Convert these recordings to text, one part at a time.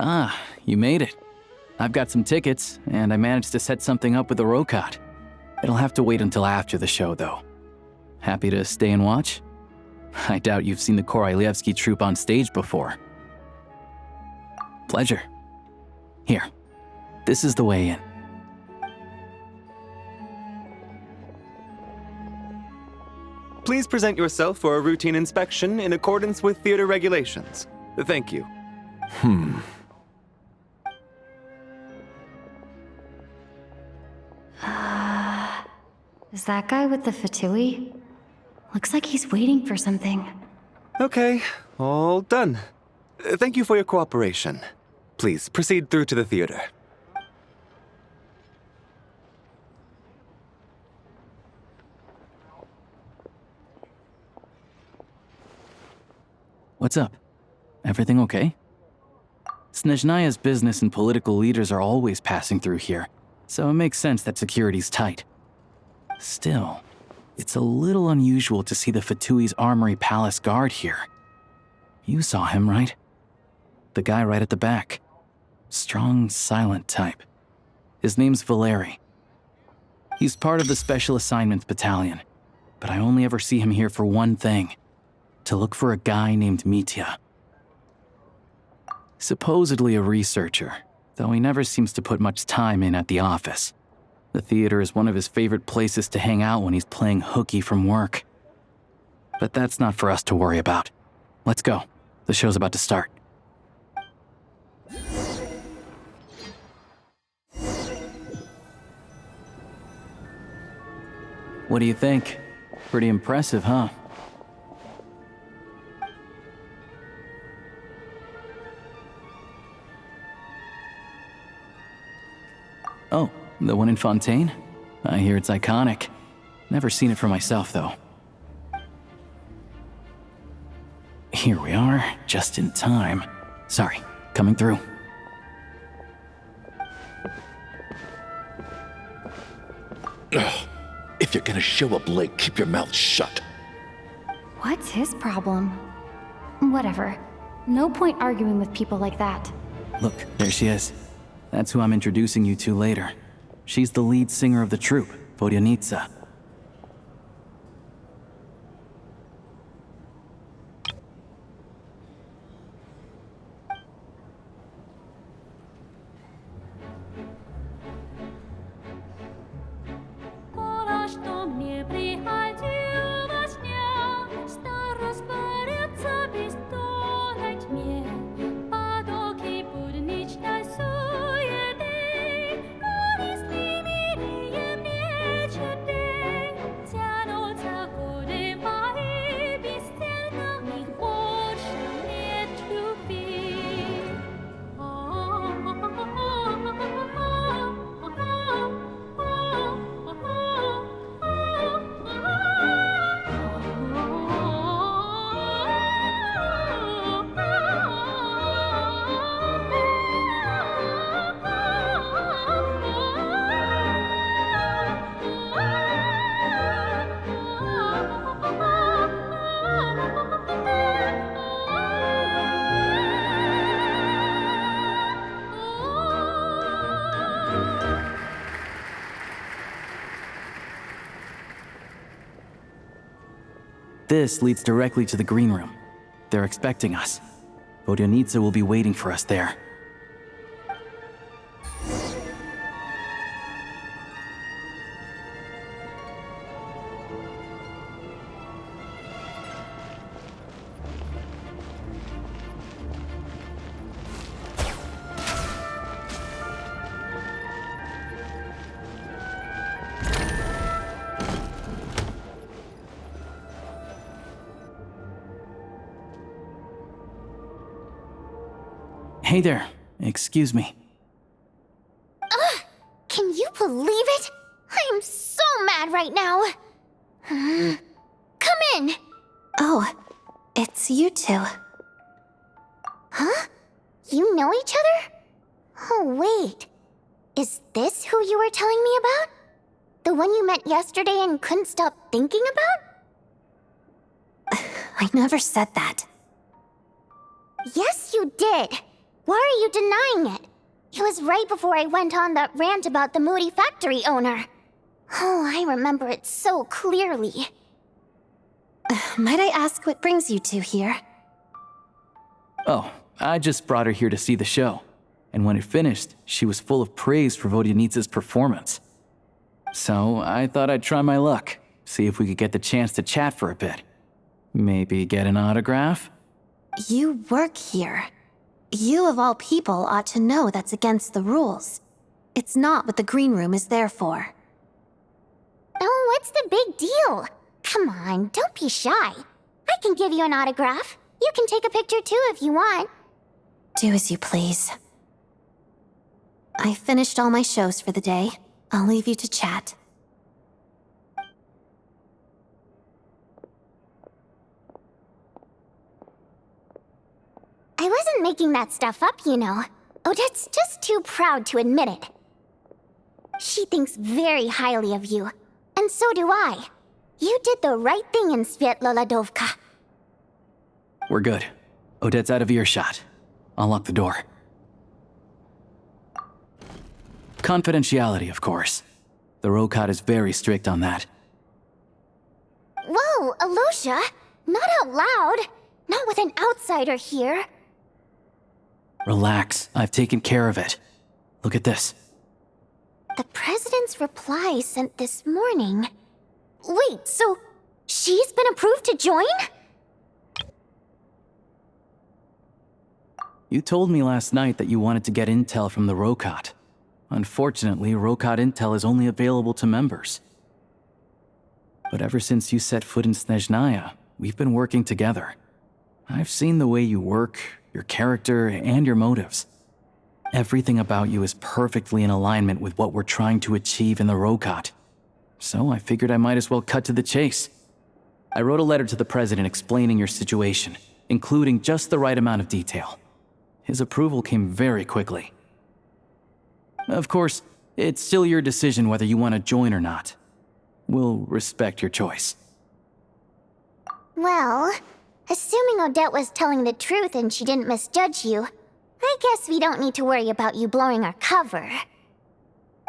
Ah, you made it. I've got some tickets, and I managed to set something up with the Rokot. It'll have to wait until after the show, though. Happy to stay and watch? I doubt you've seen the Korolyevsky troupe on stage before. Pleasure. Here, this is the way in. Please present yourself for a routine inspection in accordance with theater regulations. Thank you. Is that guy with the Fatui? Looks like he's waiting for something. Okay, all done. Thank you for your cooperation. Please proceed through to the theater. What's up? Everything okay? Snezhnaya's business and political leaders are always passing through here, so it makes sense that security's tight. Still, it's a little unusual to see the Fatui's Armory Palace guard here. You saw him, right? The guy right at the back. Strong, silent type. His name's Valeri. He's part of the Special Assignments Battalion, but I only ever see him here for one thing. To look for a guy named Mitya. Supposedly a researcher, though he never seems to put much time in at the office. The theater is one of his favorite places to hang out when he's playing hooky from work. But that's not for us to worry about. Let's go. The show's about to start. What do you think? Pretty impressive, huh? Oh, the one in Fontaine? I hear it's iconic. Never seen it for myself, though. Here we are, just in time. Sorry, coming through. Ugh. If you're gonna show up late, keep your mouth shut. What's his problem? Whatever. No point arguing with people like that. Look, there she is. That's who I'm introducing you to later. She's the lead singer of the troupe, Vodyanitsa. This leads directly to the green room. They're expecting us. Vodyanitsa will be waiting for us there. Hey there, excuse me. Can you believe it? I am so mad right now. Come in. Oh, it's you two. Huh? You know each other? Oh, wait. Is this who you were telling me about? The one you met yesterday and couldn't stop thinking about? I never said that. Yes, you did. Why are you denying it? It was right before I went on that rant about the moody factory owner. Oh, I remember it so clearly. Might I ask what brings you two here? Oh, I just brought her here to see the show. And when it finished, she was full of praise for Vodyanitsa's performance. So I thought I'd try my luck, see if we could get the chance to chat for a bit. Maybe get an autograph? You work here. You of all people ought to know that's against the rules. It's not what the green room is there for. Oh, what's the big deal? Come on, don't be shy. I can give you an autograph. You can take a picture too if you want. Do as you please. I finished all my shows for the day. I'll leave you to chat. I wasn't making that stuff up, you know. Odette's just too proud to admit it. She thinks very highly of you, and so do I. You did the right thing in Svietloladovka. We're good. Odette's out of earshot. I'll lock the door. Confidentiality, of course. The Rokot is very strict on that. Whoa, Alosha! Not out loud! Not with an outsider here. Relax, I've taken care of it. Look at this. The president's reply sent this morning. Wait, so she's been approved to join? You told me last night that you wanted to get intel from the Rokot. Unfortunately, Rokot intel is only available to members. But ever since you set foot in Snežnaya, we've been working together. I've seen the way you work, your character, and your motives. Everything about you is perfectly in alignment with what we're trying to achieve in the Rokot. So I figured I might as well cut to the chase. I wrote a letter to the president explaining your situation, including just the right amount of detail. His approval came very quickly. Of course, it's still your decision whether you want to join or not. We'll respect your choice. Well, assuming Odette was telling the truth and she didn't misjudge you, I guess we don't need to worry about you blowing our cover.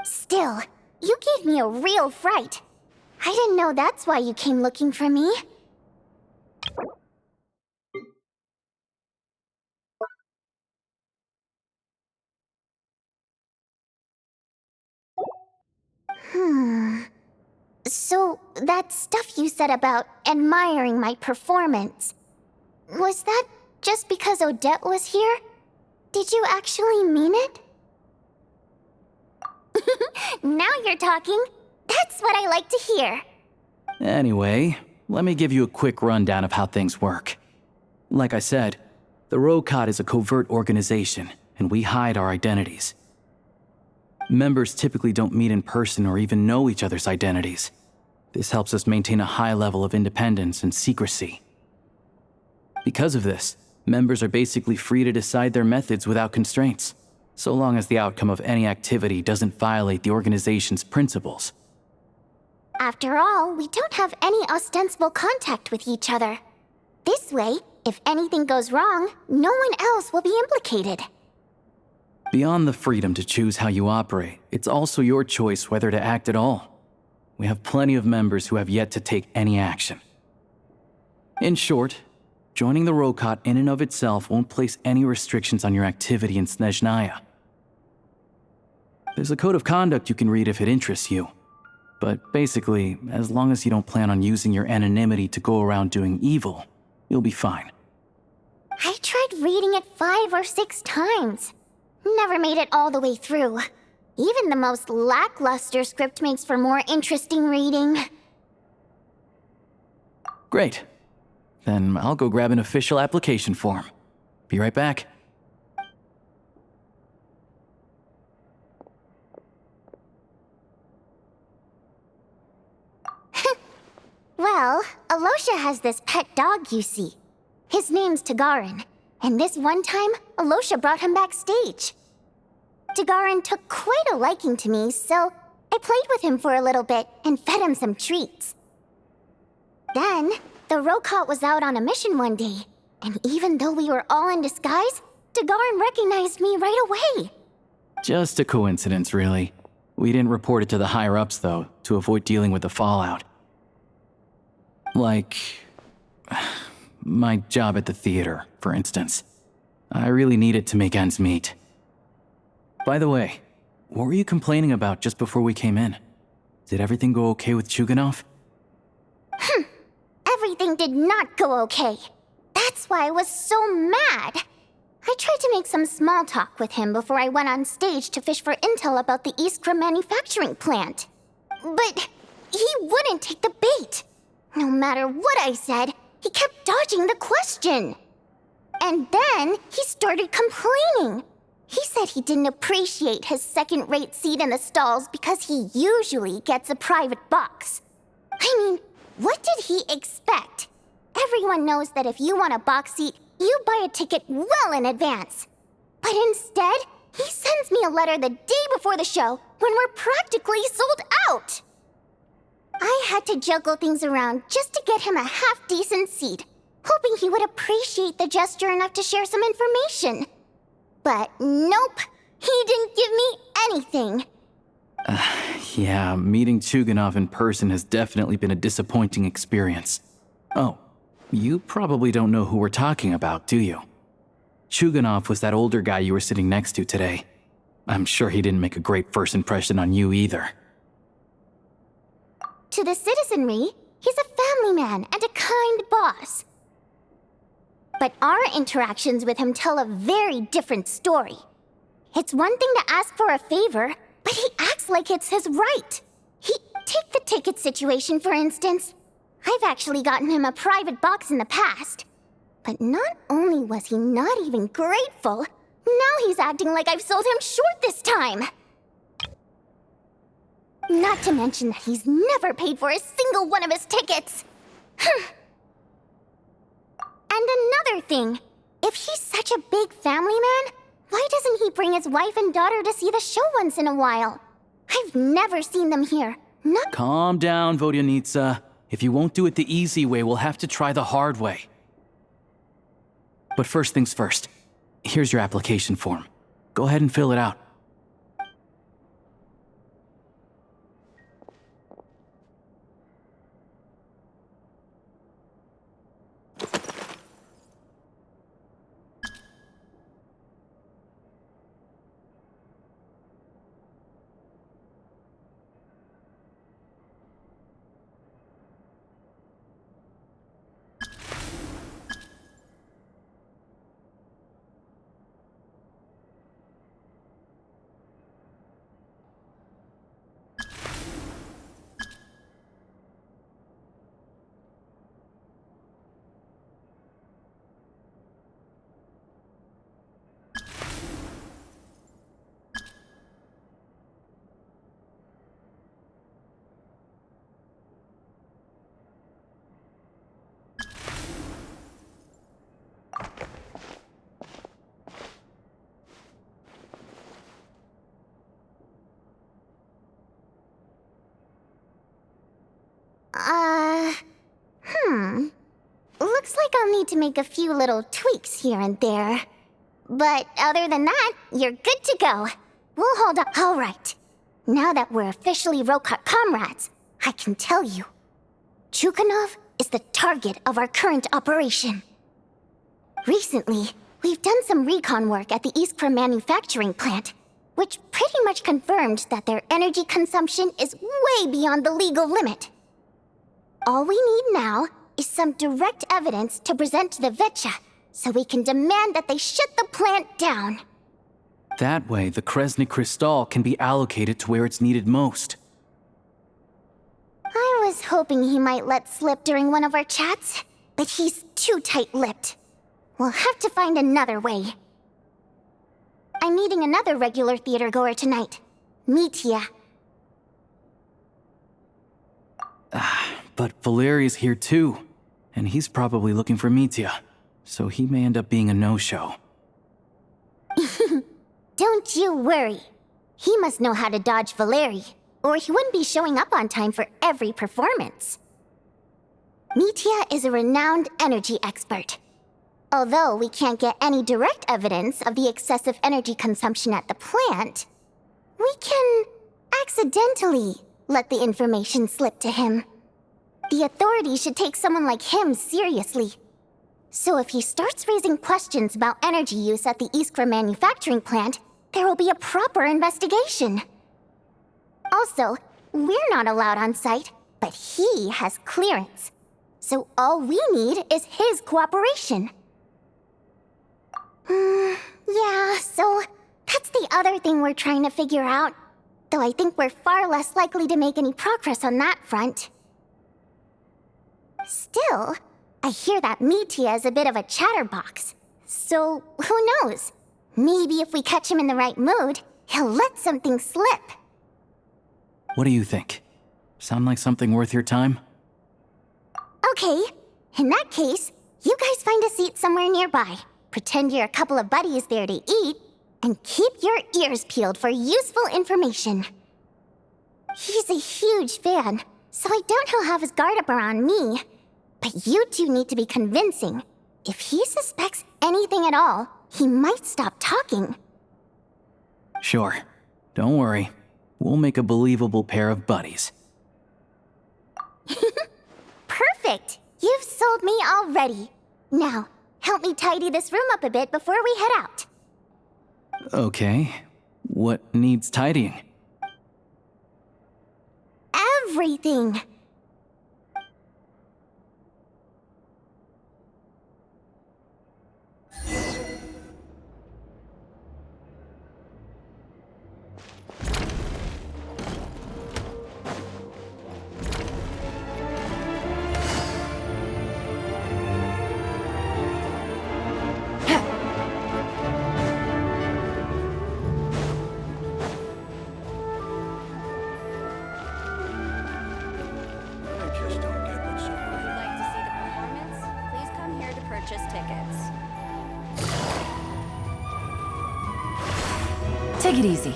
Still, you gave me a real fright. I didn't know that's why you came looking for me. So, that stuff you said about admiring my performance, was that just because Odette was here? Did you actually mean it? Now you're talking. That's what I like to hear. Anyway, let me give you a quick rundown of how things work. Like I said, the Rokot is a covert organization, and we hide our identities. Members typically don't meet in person or even know each other's identities. This helps us maintain a high level of independence and secrecy. Because of this, members are basically free to decide their methods without constraints, so long as the outcome of any activity doesn't violate the organization's principles. After all, we don't have any ostensible contact with each other. This way, if anything goes wrong, no one else will be implicated. Beyond the freedom to choose how you operate, it's also your choice whether to act at all. We have plenty of members who have yet to take any action. In short, joining the Rokot in and of itself won't place any restrictions on your activity in Snežnaya. There's a code of conduct you can read if it interests you. But basically, as long as you don't plan on using your anonymity to go around doing evil, you'll be fine. I tried reading it 5 or 6 times. Never made it all the way through. Even the most lackluster script makes for more interesting reading. Great. Then I'll go grab an official application form. Be right back. Well, Alosha has this pet dog, you see. His name's Tagarin, and this one time, Alosha brought him backstage. Tagarin took quite a liking to me, so I played with him for a little bit and fed him some treats. Then, the Rokot was out on a mission one day, and even though we were all in disguise, Dagarin recognized me right away. Just a coincidence, really. We didn't report it to the higher-ups, though, to avoid dealing with the fallout. Like... my job at the theater, for instance. I really needed to make ends meet. By the way, what were you complaining about just before we came in? Did everything go okay with Chuganov? Everything did not go okay. That's why I was so mad. I tried to make some small talk with him before I went on stage to fish for intel about the Iskra manufacturing plant. But he wouldn't take the bait. No matter what I said, he kept dodging the question. And then he started complaining. He said he didn't appreciate his second-rate seat in the stalls because he usually gets a private box. I mean, what did he expect? Everyone knows that if you want a box seat, you buy a ticket well in advance. But instead, he sends me a letter the day before the show when we're practically sold out. I had to juggle things around just to get him a half-decent seat, hoping he would appreciate the gesture enough to share some information. But nope, he didn't give me anything. Yeah, meeting Chuganov in person has definitely been a disappointing experience. Oh, you probably don't know who we're talking about, do you? Chuganov was that older guy you were sitting next to today. I'm sure he didn't make a great first impression on you either. To the citizenry, he's a family man and a kind boss. But our interactions with him tell a very different story. It's one thing to ask for a favor, but he acts like it's his right. Take the ticket situation, for instance. I've actually gotten him a private box in the past. But not only was he not even grateful, now he's acting like I've sold him short this time. Not to mention that he's never paid for a single one of his tickets. And another thing, if he's such a big family man, why doesn't he bring his wife and daughter to see the show once in a while? I've never seen them here. Not— Calm down, Vodyanitsa. If you won't do it the easy way, we'll have to try the hard way. But first things first. Here's your application form. Go ahead and fill it out. Looks like I'll need to make a few little tweaks here and there. But other than that, you're good to go. We'll hold up. All right. Now that we're officially Rokot comrades, I can tell you. Chuganov is the target of our current operation. Recently, we've done some recon work at the Iskra manufacturing plant, which pretty much confirmed that their energy consumption is way beyond the legal limit. All we need now is some direct evidence to present to the Vetcha, so we can demand that they shut the plant down. That way, the Kresny Crystal can be allocated to where it's needed most. I was hoping he might let slip during one of our chats, but he's too tight-lipped. We'll have to find another way. I'm meeting another regular theater-goer tonight, Mitya. But Valeri's here too, and he's probably looking for Mitya, so he may end up being a no-show. Don't you worry. He must know how to dodge Valeri, or he wouldn't be showing up on time for every performance. Mitya is a renowned energy expert. Although we can't get any direct evidence of the excessive energy consumption at the plant, we can accidentally let the information slip to him. The authorities should take someone like him seriously. So if he starts raising questions about energy use at the Iskra manufacturing plant, there will be a proper investigation. Also, we're not allowed on site, but he has clearance. So all we need is his cooperation. Yeah, so that's the other thing we're trying to figure out. Though I think we're far less likely to make any progress on that front. Still, I hear that Mitya is a bit of a chatterbox. So, who knows? Maybe if we catch him in the right mood, he'll let something slip. What do you think? Sound like something worth your time? Okay, in that case, you guys find a seat somewhere nearby. Pretend you're a couple of buddies there to eat, and keep your ears peeled for useful information. He's a huge fan, so I doubt he'll have his guard up around me. But you two need to be convincing. If he suspects anything at all, he might stop talking. Sure. Don't worry. We'll make a believable pair of buddies. Perfect! You've sold me already. Now, help me tidy this room up a bit before we head out. Okay. What needs tidying? Everything! Take it easy.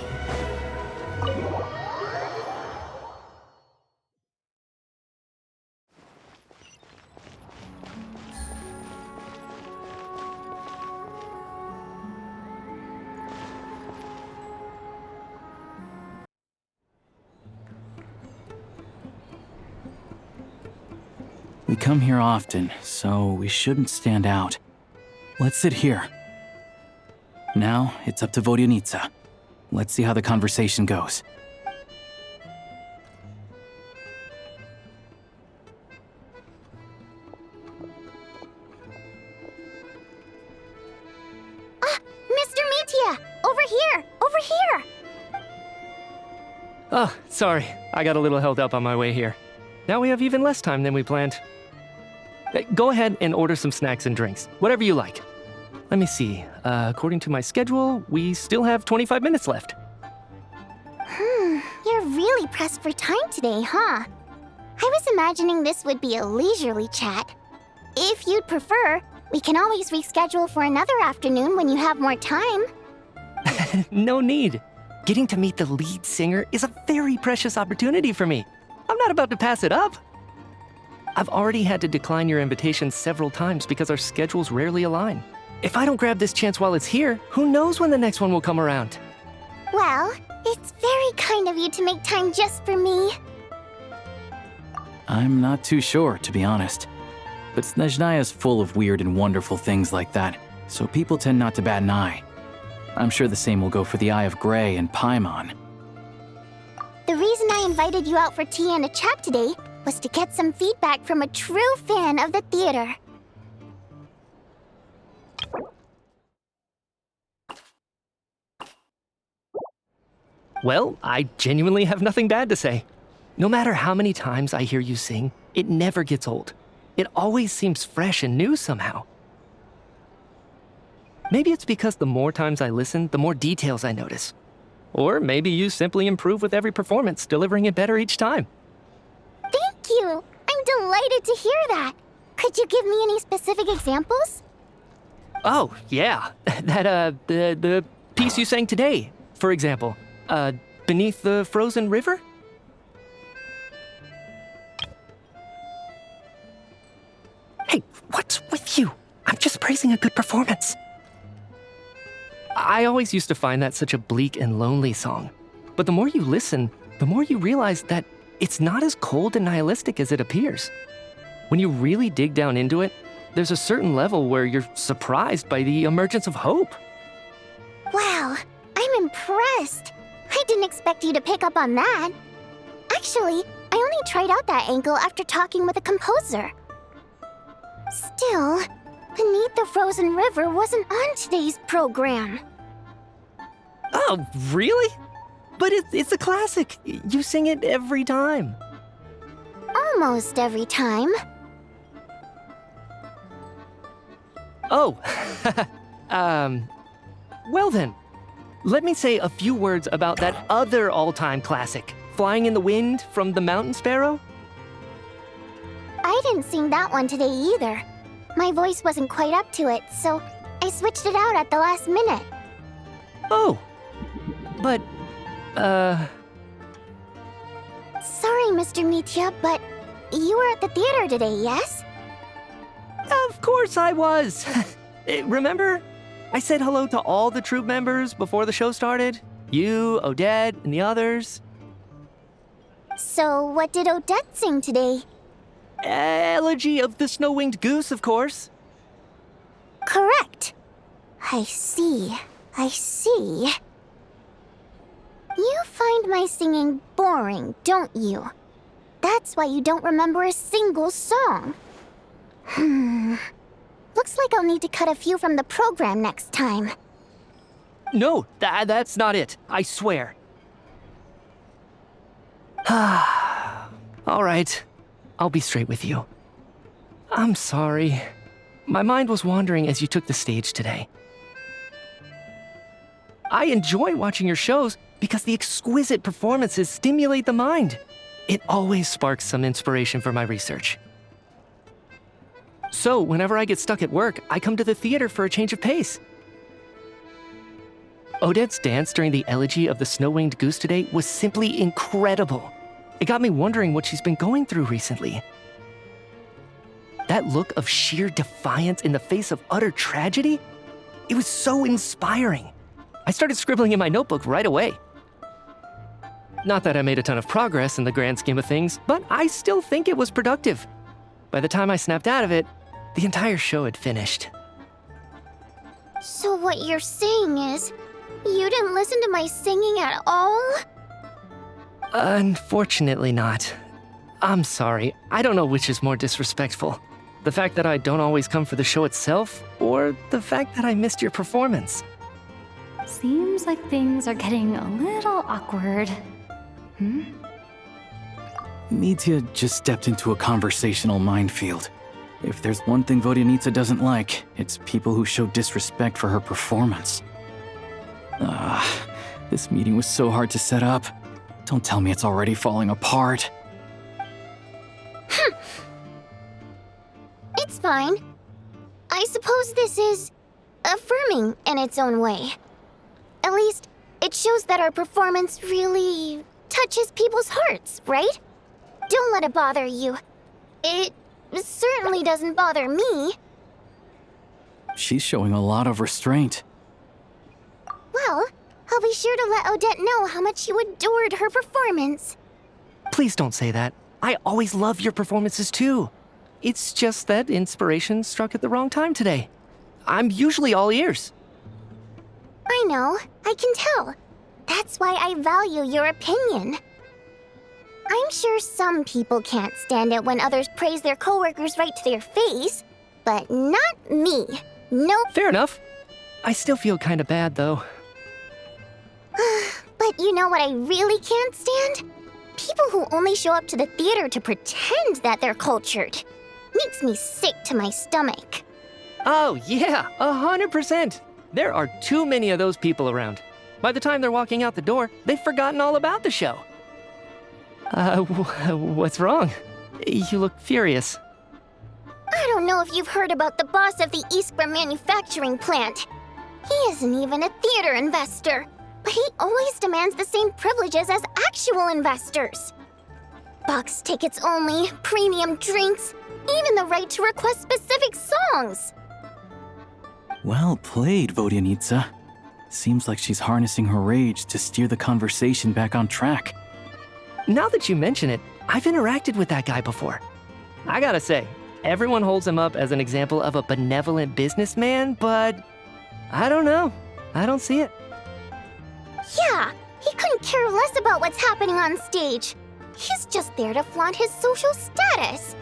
We come here often, so we shouldn't stand out. Let's sit here. Now, it's up to Vodyanitsa. Let's see how the conversation goes. Mr. Mitya! Over here! Over here! Oh, sorry. I got a little held up on my way here. Now we have even less time than we planned. Go ahead and order some snacks and drinks. Whatever you like. Let me see. According to my schedule, we still have 25 minutes left. You're really pressed for time today, huh? I was imagining this would be a leisurely chat. If you'd prefer, we can always reschedule for another afternoon when you have more time. No need. Getting to meet the lead singer is a very precious opportunity for me. I'm not about to pass it up. I've already had to decline your invitation several times because our schedules rarely align. If I don't grab this chance while it's here, who knows when the next one will come around? Well, it's very kind of you to make time just for me. I'm not too sure, to be honest. But Snežnaja is full of weird and wonderful things like that, so people tend not to bat an eye. I'm sure the same will go for the Eye of Grey and Paimon. The reason I invited you out for tea and a chat today was to get some feedback from a true fan of the theater. Well, I genuinely have nothing bad to say. No matter how many times I hear you sing, it never gets old. It always seems fresh and new somehow. Maybe it's because the more times I listen, the more details I notice. Or maybe you simply improve with every performance, delivering it better each time. Thank you! I'm delighted to hear that! Could you give me any specific examples? Oh, yeah. The piece you sang today, for example. Beneath the Frozen River? Hey, what's with you? I'm just praising a good performance. I always used to find that such a bleak and lonely song. But the more you listen, the more you realize that it's not as cold and nihilistic as it appears. When you really dig down into it, there's a certain level where you're surprised by the emergence of hope. Wow, I'm impressed. I didn't expect you to pick up on that. Actually, I only tried out that angle after talking with the composer. Still, Beneath the Frozen River wasn't on today's program. Oh, really? But it's a classic. You sing it every time. Almost every time. Oh, well then, let me say a few words about that other all-time classic, Flying in the Wind from the Mountain Sparrow. I didn't sing that one today either. My voice wasn't quite up to it, so I switched it out at the last minute. Oh, but, Sorry, Mr. Mitya, but you were at the theater today, yes? Of course I was. Remember? I said hello to all the troupe members before the show started. You, Odette, and the others. So what did Odette sing today? Elegy of the Snow-Winged Goose, of course. Correct. I see. I see. You find my singing boring, don't you? That's why you don't remember a single song. Looks like I'll need to cut a few from the program next time. No, that's not it. I swear. All right. I'll be straight with you. I'm sorry. My mind was wandering as you took the stage today. I enjoy watching your shows because the exquisite performances stimulate the mind. It always sparks some inspiration for my research. So, whenever I get stuck at work, I come to the theater for a change of pace. Odette's dance during the Elegy of the Snow-Winged Goose today was simply incredible. It got me wondering what she's been going through recently. That look of sheer defiance in the face of utter tragedy, it was so inspiring. I started scribbling in my notebook right away. Not that I made a ton of progress in the grand scheme of things, but I still think it was productive. By the time I snapped out of it, the entire show had finished. So what you're saying is, you didn't listen to my singing at all? Unfortunately not. I'm sorry, I don't know which is more disrespectful. The fact that I don't always come for the show itself, or the fact that I missed your performance. Seems like things are getting a little awkward. Mitya just stepped into a conversational minefield. If there's one thing Vodyanitsa doesn't like, it's people who show disrespect for her performance. This meeting was so hard to set up. Don't tell me it's already falling apart. It's fine. I suppose this is affirming in its own way. At least, it shows that our performance really touches people's hearts, right? Don't let it bother you. It certainly doesn't bother me. She's showing a lot of restraint. Well, I'll be sure to let Odette know how much you adored her performance. Please don't say that. I always love your performances too. It's just that inspiration struck at the wrong time today. I'm usually all ears. I know, I can tell. That's why I value your opinion. I'm sure some people can't stand it when others praise their coworkers right to their face, but not me. Nope. Fair enough. I still feel kind of bad though. But you know what I really can't stand? People who only show up to the theater to pretend that they're cultured. Makes me sick to my stomach. Oh yeah, 100%. There are too many of those people around. By the time they're walking out the door, they've forgotten all about the show. What's wrong? You look furious. I don't know if you've heard about the boss of the Iskra manufacturing plant. He isn't even a theater investor, but he always demands the same privileges as actual investors. Box tickets only, premium drinks, even the right to request specific songs. Well played, Vodyanitsa. Seems like she's harnessing her rage to steer the conversation back on track. Now that you mention it, I've interacted with that guy before. I gotta say, everyone holds him up as an example of a benevolent businessman, but I don't know. I don't see it. Yeah, he couldn't care less about what's happening on stage. He's just there to flaunt his social status.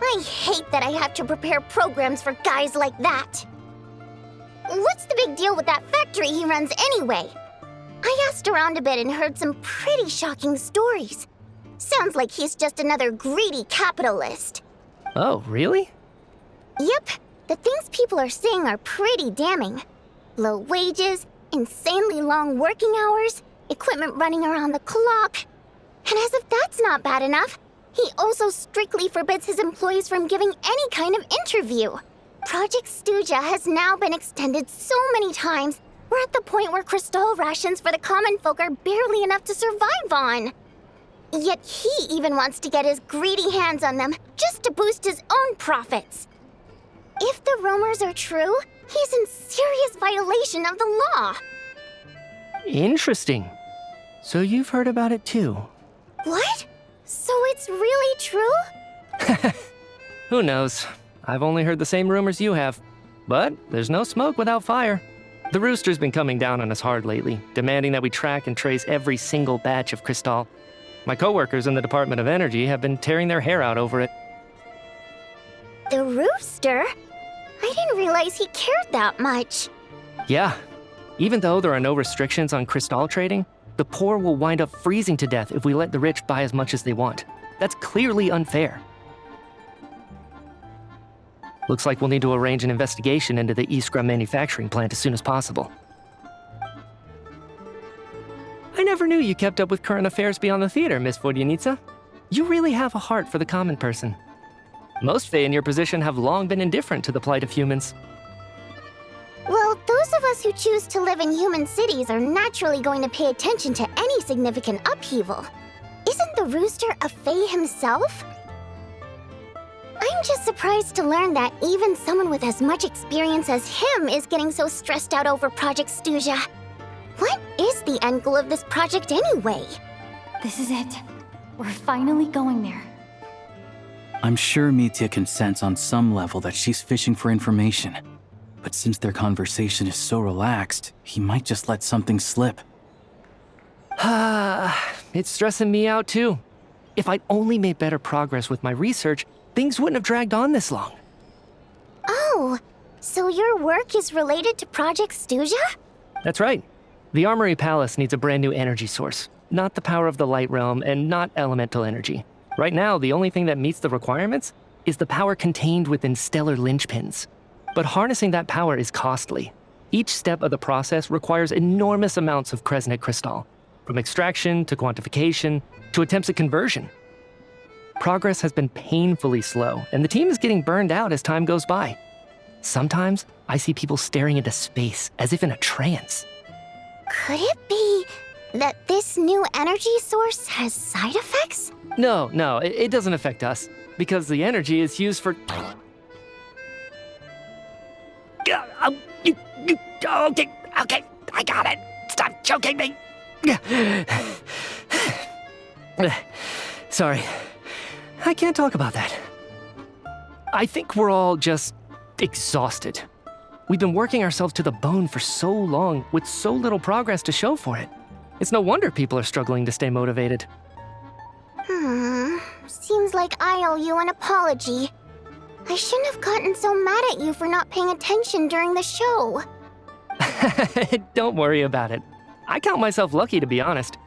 I hate that I have to prepare programs for guys like that. What's the big deal with that factory he runs anyway? I asked around a bit and heard some pretty shocking stories. Sounds like he's just another greedy capitalist. Oh, really? Yep, the things people are saying are pretty damning. Low wages, insanely long working hours, equipment running around the clock. And as if that's not bad enough, he also strictly forbids his employees from giving any kind of interview. Project Stuja has now been extended so many times, we're at the point where crystal rations for the common folk are barely enough to survive on. Yet he even wants to get his greedy hands on them just to boost his own profits. If the rumors are true, he's in serious violation of the law. Interesting. So you've heard about it too? What? So it's really true? Who knows? I've only heard the same rumors you have. But there's no smoke without fire. The Rooster's been coming down on us hard lately, demanding that we track and trace every single batch of crystal. My coworkers in the Department of Energy have been tearing their hair out over it. The Rooster? I didn't realize he cared that much. Yeah. Even though there are no restrictions on crystal trading, the poor will wind up freezing to death if we let the rich buy as much as they want. That's clearly unfair. Looks like we'll need to arrange an investigation into the Iskra manufacturing plant as soon as possible. I never knew you kept up with current affairs beyond the theater, Miss Vodyanitsa. You really have a heart for the common person. Most Fae in your position have long been indifferent to the plight of humans. Well, those of us who choose to live in human cities are naturally going to pay attention to any significant upheaval. Isn't the Rooster a Fae himself? I'm just surprised to learn that even someone with as much experience as him is getting so stressed out over Project Stuja. What is the end goal of this project anyway? This is it. We're finally going there. I'm sure Mitya can sense on some level that she's fishing for information. But since their conversation is so relaxed, he might just let something slip. It's stressing me out too. If I'd only made better progress with my research, things wouldn't have dragged on this long. Oh, so your work is related to Project Stuja? That's right. The Armory Palace needs a brand new energy source. Not the power of the Light Realm and not elemental energy. Right now, the only thing that meets the requirements is the power contained within stellar linchpins. But harnessing that power is costly. Each step of the process requires enormous amounts of Kresnik crystal, from extraction to quantification to attempts at conversion. Progress has been painfully slow, and the team is getting burned out as time goes by. Sometimes, I see people staring into space as if in a trance. Could it be that this new energy source has side effects? No, it doesn't affect us, because the energy is used for... Okay, I got it. Stop choking me. Sorry, I can't talk about that. I think we're all just exhausted. We've been working ourselves to the bone for so long with so little progress to show for it. It's no wonder people are struggling to stay motivated. Seems like I owe you an apology. I shouldn't have gotten so mad at you for not paying attention during the show. Don't worry about it. I count myself lucky, to be honest.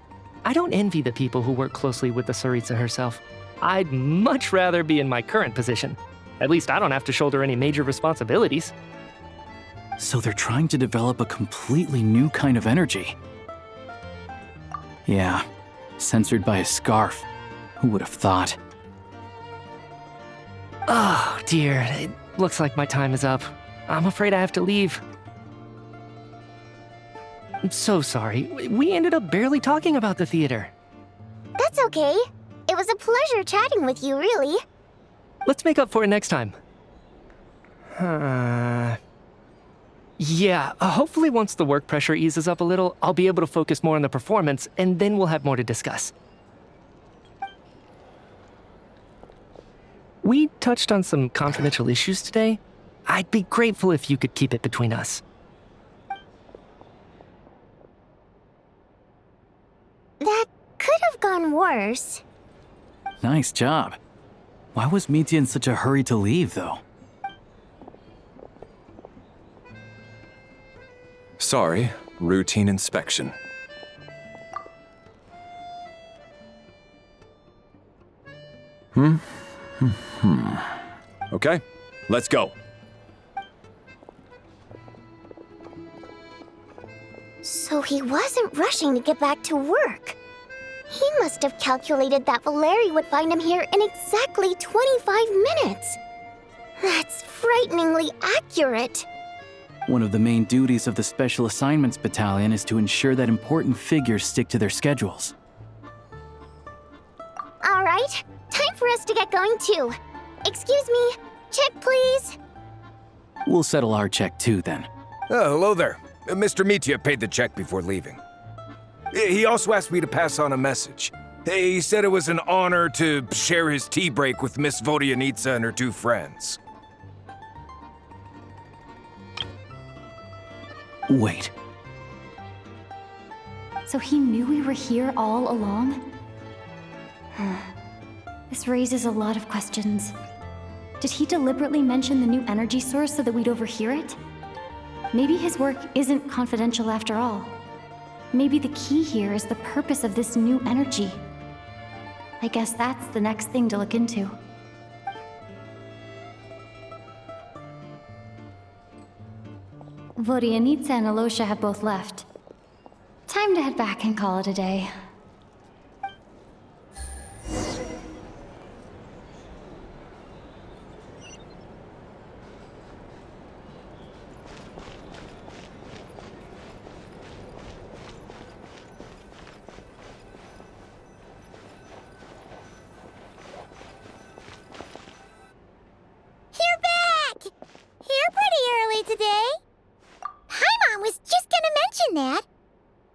I don't envy the people who work closely with the Tsaritsa herself. I'd much rather be in my current position. At least I don't have to shoulder any major responsibilities. So they're trying to develop a completely new kind of energy. Yeah, censored by a scarf. Who would have thought? Oh, dear. It looks like my time is up. I'm afraid I have to leave. I'm so sorry. We ended up barely talking about the theater. That's okay. It was a pleasure chatting with you, really. Let's make up for it next time. Yeah, hopefully once the work pressure eases up a little, I'll be able to focus more on the performance, and then we'll have more to discuss. We touched on some confidential issues today. I'd be grateful if you could keep it between us. That could have gone worse. Nice job. Why was Mitya in such a hurry to leave, though? Sorry, routine inspection. Okay, let's go. So he wasn't rushing to get back to work. He must have calculated that Valeri would find him here in exactly 25 minutes. That's frighteningly accurate. One of the main duties of the Special Assignments Battalion is to ensure that important figures stick to their schedules. All right, time for us to get going too. Excuse me, check please. We'll settle our check too, then. Oh, hello there. Mr. Mitya paid the check before leaving. He also asked me to pass on a message. He said it was an honor to share his tea break with Miss Vodyanitsa and her two friends. Wait. So he knew we were here all along? This raises a lot of questions. Did he deliberately mention the new energy source so that we'd overhear it? Maybe his work isn't confidential after all. Maybe the key here is the purpose of this new energy. I guess that's the next thing to look into. Vodyanitsa and Alosha have both left. Time to head back and call it a day. You're back! Here pretty early today. Paimon was just gonna mention that.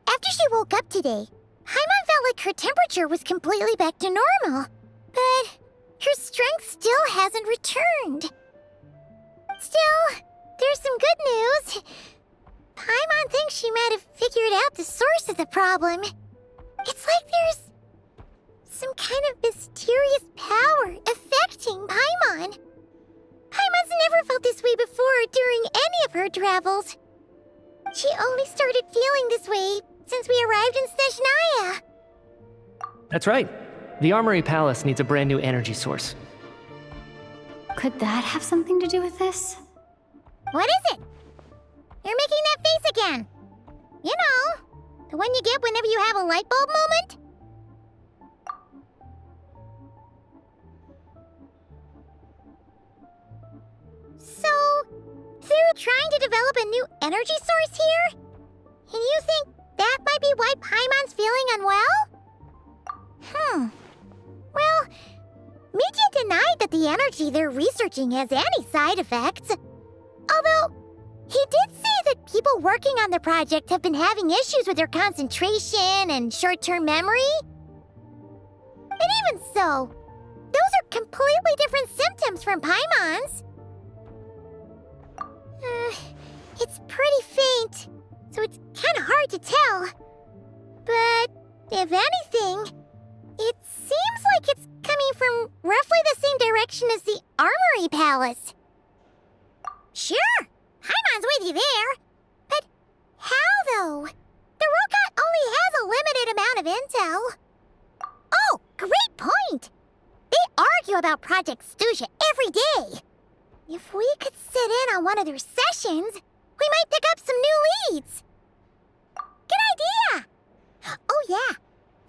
After she woke up today, Paimon felt like her temperature was completely back to normal. But her strength still hasn't returned. Still, there's some good news. Paimon thinks she might have figured out the source of the problem. It's like there's some kind of mysterious power affecting Paimon. Paimon's never felt this way before during any of her travels. She only started feeling this way since we arrived in Snežnaya. That's right. The Armory Palace needs a brand new energy source. Could that have something to do with this? What is it? You're making that face again. You know, the one you get whenever you have a light bulb moment? So, they're trying to develop a new energy source here? And you think that might be why Paimon's feeling unwell? Well, Mitya denied that the energy they're researching has any side effects. Although, he did say that people working on the project have been having issues with their concentration and short-term memory. And even so, those are completely different symptoms from Paimon's. It's pretty faint, so it's kind of hard to tell. But if anything, it seems like it's coming from roughly the same direction as the Armory Palace. Sure, Paimon's with you there. But how, though? The Rokat only has a limited amount of intel. Oh, great point! They argue about Project Stuja every day. If we could sit in on one of their sessions, we might pick up some new leads. Good idea! Oh yeah,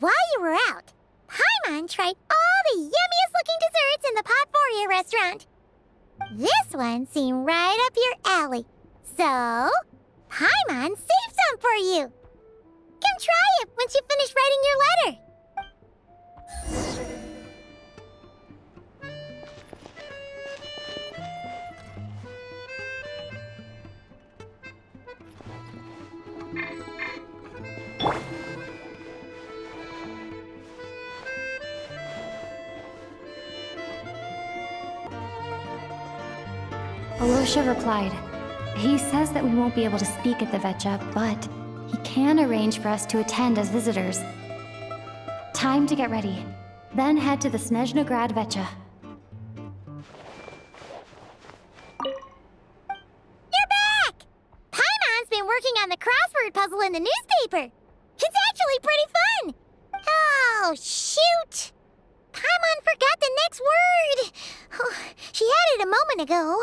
while you were out, Paimon tried all the yummiest looking desserts in the Potvoria restaurant. This one seemed right up your alley. So, Paimon saved some for you. Come try it once you finish writing your letter. Alosha replied, he says that we won't be able to speak at the Vetcha, but he can arrange for us to attend as visitors. Time to get ready. Then head to the Sněžna Vetcha. You're back! Paimon's been working on the crossword puzzle in the newspaper. It's actually pretty fun! Oh, shoot! Paimon forgot the next word! Oh, she had it a moment ago.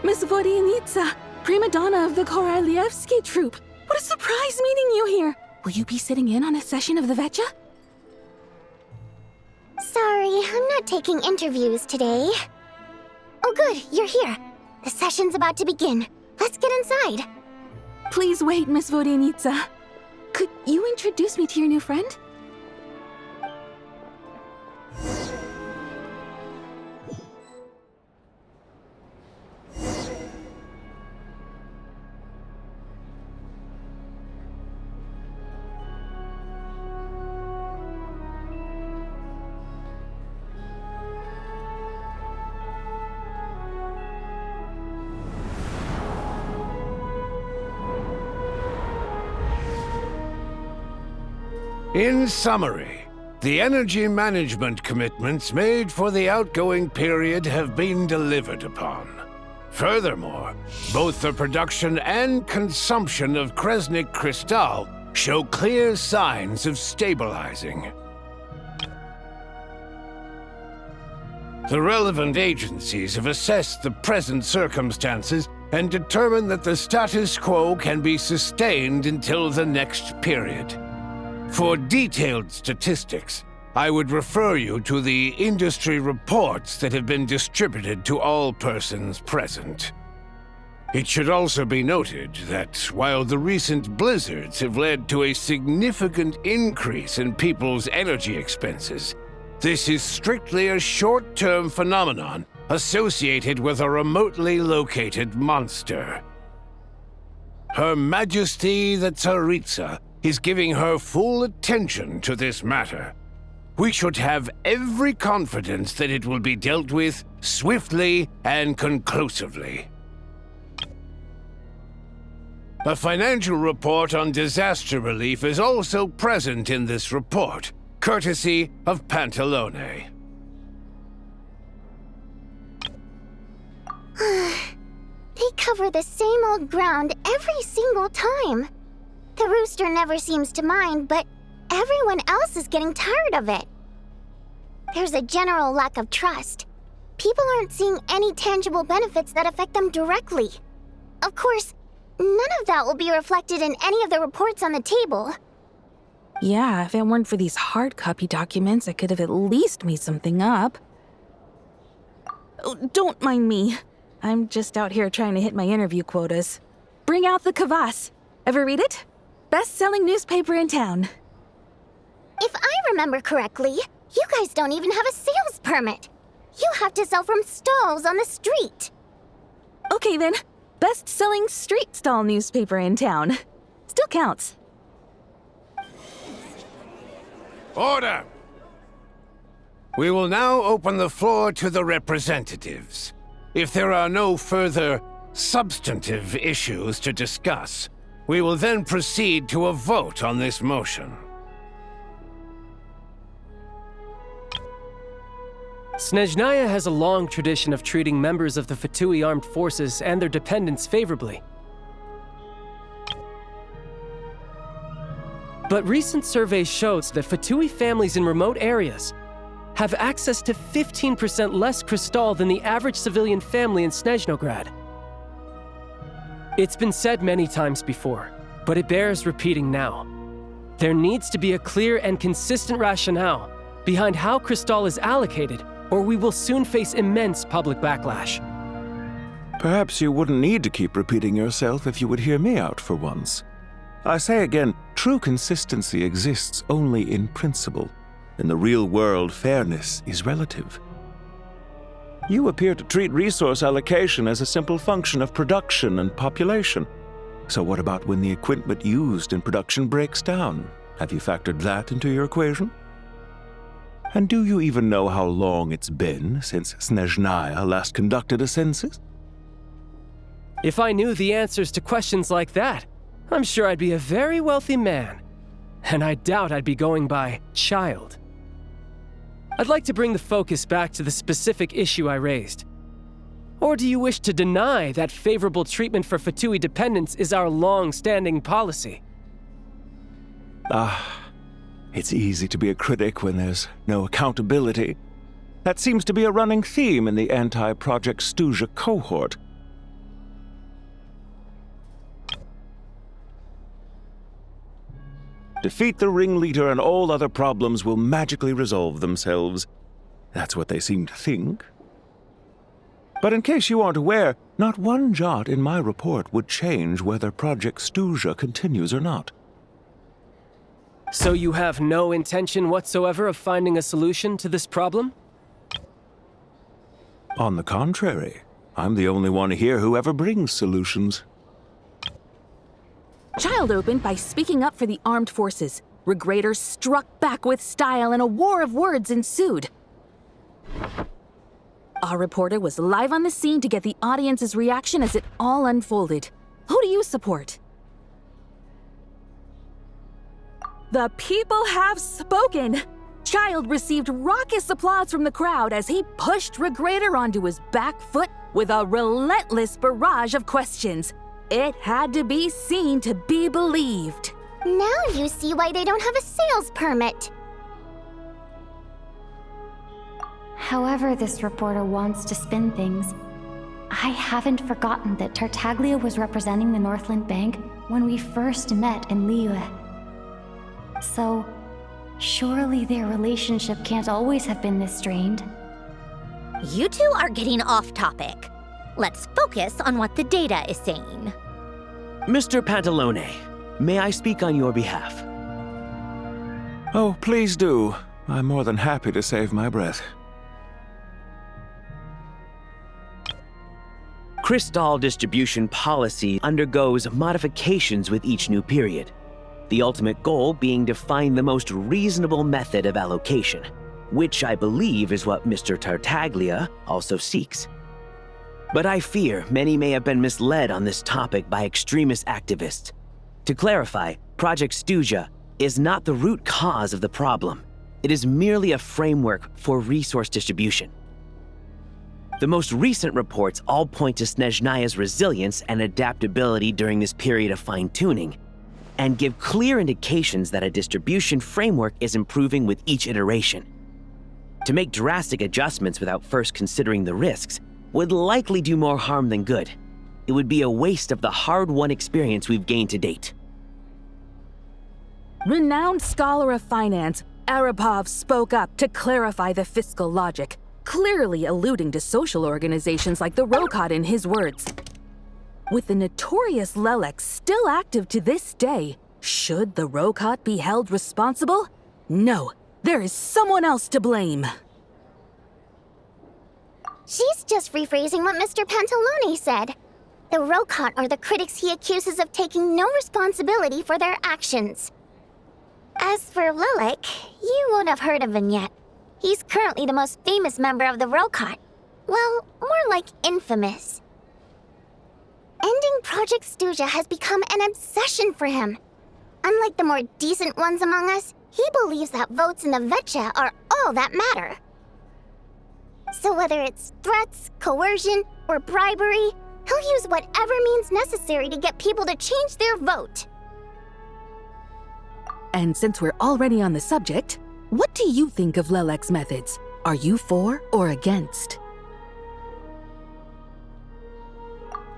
Miss Vodyanitsa, prima donna of the Korolievsky troupe. What a surprise meeting you here! Will you be sitting in on a session of the Vetcha? Sorry, I'm not taking interviews today. Oh good, you're here. The session's about to begin. Let's get inside. Please wait, Miss Vodyanitsa. Could you introduce me to your new friend? In summary, the energy management commitments made for the outgoing period have been delivered upon. Furthermore, both the production and consumption of Kresnik Crystal show clear signs of stabilizing. The relevant agencies have assessed the present circumstances and determined that the status quo can be sustained until the next period. For detailed statistics, I would refer you to the industry reports that have been distributed to all persons present. It should also be noted that while the recent blizzards have led to a significant increase in people's energy expenses, this is strictly a short-term phenomenon associated with a remotely located monster. Her Majesty the Tsaritsa is giving her full attention to this matter. We should have every confidence that it will be dealt with swiftly and conclusively. A financial report on disaster relief is also present in this report, courtesy of Pantalone. They cover the same old ground every single time. The rooster never seems to mind, but everyone else is getting tired of it. There's a general lack of trust. People aren't seeing any tangible benefits that affect them directly. Of course, none of that will be reflected in any of the reports on the table. Yeah, if it weren't for these hard copy documents, I could have at least made something up. Oh, don't mind me. I'm just out here trying to hit my interview quotas. Bring out the kvass. Ever read it? Best-selling newspaper in town. If I remember correctly, you guys don't even have a sales permit. You have to sell from stalls on the street. Okay then, best-selling street stall newspaper in town. Still counts. Order! We will now open the floor to the representatives. If there are no further substantive issues to discuss, we will then proceed to a vote on this motion. Sněžna has a long tradition of treating members of the Fatui armed forces and their dependents favorably. But recent surveys shows that Fatui families in remote areas have access to 15% less crystal than the average civilian family in Sněžnograd. It's been said many times before, but it bears repeating now. There needs to be a clear and consistent rationale behind how crystal is allocated, or we will soon face immense public backlash. Perhaps you wouldn't need to keep repeating yourself if you would hear me out for once. I say again, true consistency exists only in principle. In the real world, fairness is relative. You appear to treat resource allocation as a simple function of production and population. So what about when the equipment used in production breaks down? Have you factored that into your equation? And do you even know how long it's been since Sněžnaja last conducted a census? If I knew the answers to questions like that, I'm sure I'd be a very wealthy man. And I doubt I'd be going by child. I'd like to bring the focus back to the specific issue I raised. Or do you wish to deny that favorable treatment for Fatui dependents is our long-standing policy? It's easy to be a critic when there's no accountability. That seems to be a running theme in the anti-Project Stuja cohort. Defeat the ringleader and all other problems will magically resolve themselves. That's what they seem to think. But in case you aren't aware, not one jot in my report would change whether Project Stuja continues or not. So you have no intention whatsoever of finding a solution to this problem? On the contrary, I'm the only one here who ever brings solutions. Child opened by speaking up for the armed forces. Regrator struck back with style and a war of words ensued. Our reporter was live on the scene to get the audience's reaction as it all unfolded. Who do you support? The people have spoken! Child received raucous applause from the crowd as he pushed Regrator onto his back foot with a relentless barrage of questions. It had to be seen to be believed. Now you see why they don't have a sales permit. However this reporter wants to spin things, I haven't forgotten that Tartaglia was representing the Northland Bank when we first met in Liyue. So, surely their relationship can't always have been this strained. You two are getting off topic. Let's focus on what the data is saying. Mr. Pantalone, may I speak on your behalf? Oh, please do. I'm more than happy to save my breath. Crystal distribution policy undergoes modifications with each new period. The ultimate goal being to find the most reasonable method of allocation, which I believe is what Mr. Tartaglia also seeks. But I fear many may have been misled on this topic by extremist activists. To clarify, Project Stuja is not the root cause of the problem. It is merely a framework for resource distribution. The most recent reports all point to Sněžnaja's resilience and adaptability during this period of fine-tuning, and give clear indications that a distribution framework is improving with each iteration. To make drastic adjustments without first considering the risks would likely do more harm than good. It would be a waste of the hard-won experience we've gained to date. Renowned scholar of finance, Arapov spoke up to clarify the fiscal logic, clearly alluding to social organizations like the Rokot in his words. With the notorious Lelex still active to this day, should the Rokot be held responsible? No, there is someone else to blame. She's just rephrasing what Mr. Pantalone said. The Rokot are the critics he accuses of taking no responsibility for their actions. As for Lilik, you won't have heard of him yet. He's currently the most famous member of the Rokot. Well, more like infamous. Ending Project Stuja has become an obsession for him. Unlike the more decent ones among us, he believes that votes in the Vetcha are all that matter. So whether it's threats, coercion, or bribery, he'll use whatever means necessary to get people to change their vote. And since we're already on the subject, what do you think of Lelek's methods? Are you for or against?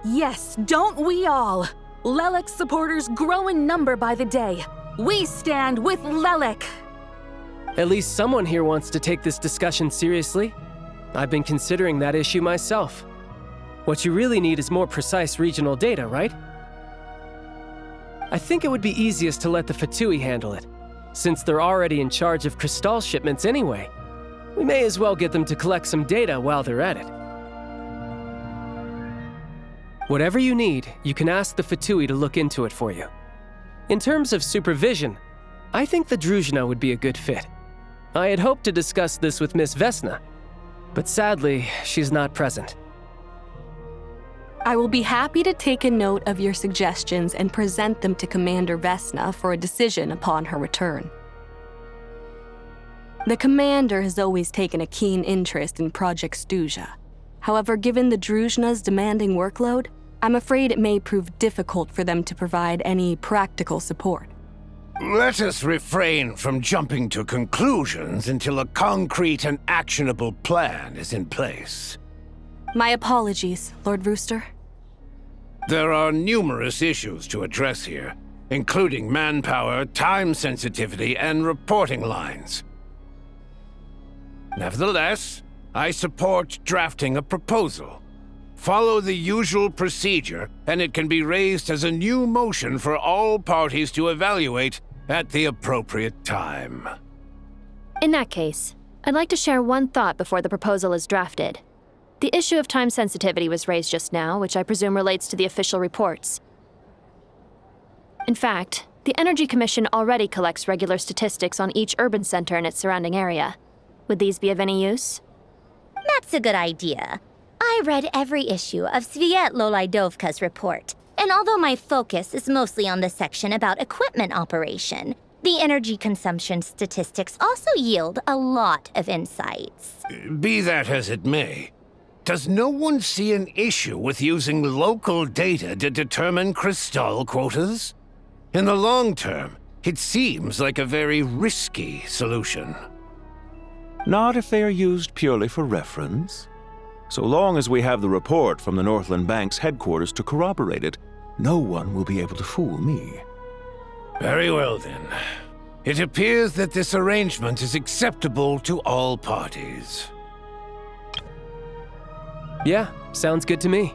Yes, don't we all? Lelek supporters grow in number by the day. We stand with Lelek! At least someone here wants to take this discussion seriously. I've been considering that issue myself. What you really need is more precise regional data, right? I think it would be easiest to let the Fatui handle it, since they're already in charge of crystal shipments anyway. We may as well get them to collect some data while they're at it. Whatever you need, you can ask the Fatui to look into it for you. In terms of supervision, I think the Druzhna would be a good fit. I had hoped to discuss this with Miss Vesna, but sadly, she's not present. I will be happy to take a note of your suggestions and present them to Commander Vesna for a decision upon her return. The Commander has always taken a keen interest in Project Stuja. However, given the Druzhna's demanding workload, I'm afraid it may prove difficult for them to provide any practical support. Let us refrain from jumping to conclusions until a concrete and actionable plan is in place. My apologies, Lord Rooster. There are numerous issues to address here, including manpower, time sensitivity, and reporting lines. Nevertheless, I support drafting a proposal. Follow the usual procedure, and it can be raised as a new motion for all parties to evaluate at the appropriate time. In that case, I'd like to share one thought before the proposal is drafted. The issue of time sensitivity was raised just now, which I presume relates to the official reports. In fact, the Energy Commission already collects regular statistics on each urban center and its surrounding area. Would these be of any use? That's a good idea. I read every issue of Svietlolaidovka's report, and although my focus is mostly on the section about equipment operation, the energy consumption statistics also yield a lot of insights. Be that as it may, does no one see an issue with using local data to determine crystal quotas? In the long term, it seems like a very risky solution. Not if they are used purely for reference. So long as we have the report from the Northland Bank's headquarters to corroborate it, no one will be able to fool me. Very well then. It appears that this arrangement is acceptable to all parties. Yeah, sounds good to me.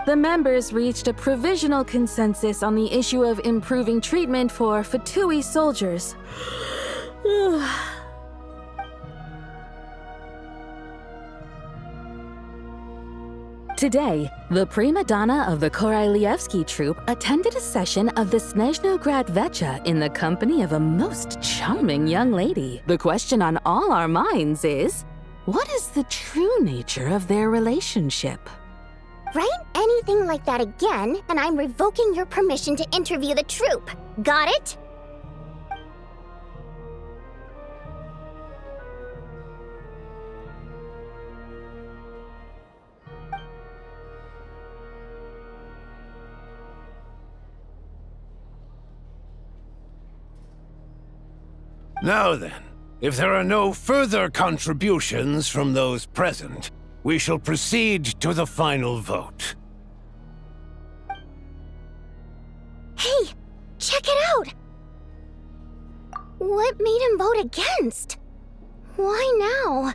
The members reached a provisional consensus on the issue of improving treatment for Fatui soldiers. Today, the prima donna of the Korylevsky troupe attended a session of the Snežnograd Vecha in the company of a most charming young lady. The question on all our minds is, what is the true nature of their relationship? Write anything like that again, and I'm revoking your permission to interview the troupe. Got it? Now then, if there are no further contributions from those present, we shall proceed to the final vote. Hey, check it out! What made him vote against? Why now?